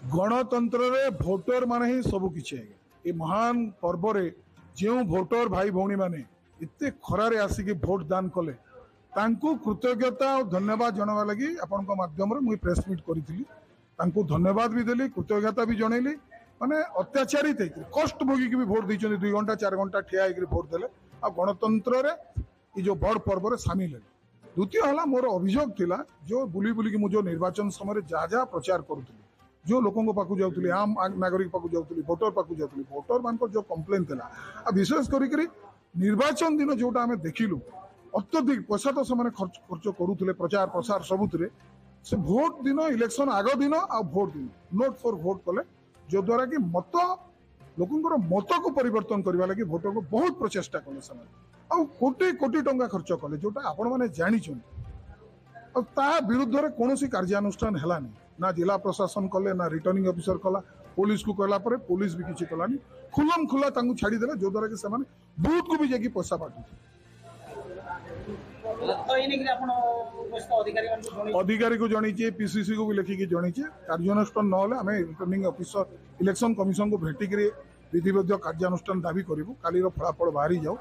गणतंत्र रे भोटर माने ही सब किछि है ये महान पर्व रे जो भोटर भाई भौणी माने इत्ते खरारे आसिक भोट दान कले तांकु कृतज्ञता और धन्यवाद जनवा लगी आपण माध्यम मुझे प्रेस मीट करी धन्यवाद भी देली कृतज्ञता भी जनइली माने अत्याचारित कष्ट भोगिक भी भोट दी 2 घंटा 4 घंटा ठिया होकर भोट देले आ गणतंत्र रे ये जो बड़ पर्व रे सामिल है। द्वितीय है मोर अभियोग थिला जो बुली बुलिक मु जो निर्वाचन समय जहाँ जहाँ प्रचार करुली जो लोकों पाक जाऊँगी आम नागरिक पाक जाऊँगी भोटर पाक जाऊँगी भोटर मान जो कम्प्लेन था विशेष करी निर्वाचन दिन जोटा आम देखिलु अत्यधिक पैसा तो से खर्च करुले प्रचार प्रसार सबुत से भोट दिन इलेक्शन आग दिन आ भोट दिन नोट फॉर भोट कले जो द्वारा कि मत लोकंर मत को परिवर्तन करने लगी भोटर को बहुत प्रचेषा कले से कोटी कोटी टंका खर्च कले जोटा आपण मैंने जानी विरुद्ध में कौन कार्यानुष्ठान है ना जिला प्रशासन कले ना रिटर्निंग ऑफिसर कला पुलिस को कहला पर पुलिस भी किसी कलानी खुलम खुला छाड़ीदे जो द्वारा कि से बूथ को भी जाकि पैसा बांटू अधिकारी को जनी पीसीसी को भी लिखिकी जनी कार्यानुष्ठान ना आम रिटर्निंग ऑफिसर इलेक्शन कमिशन को भेटिक विधिवत कार्यानुष्ठान दाबी करूँ कालीर फलाफल बाहरी जाऊ।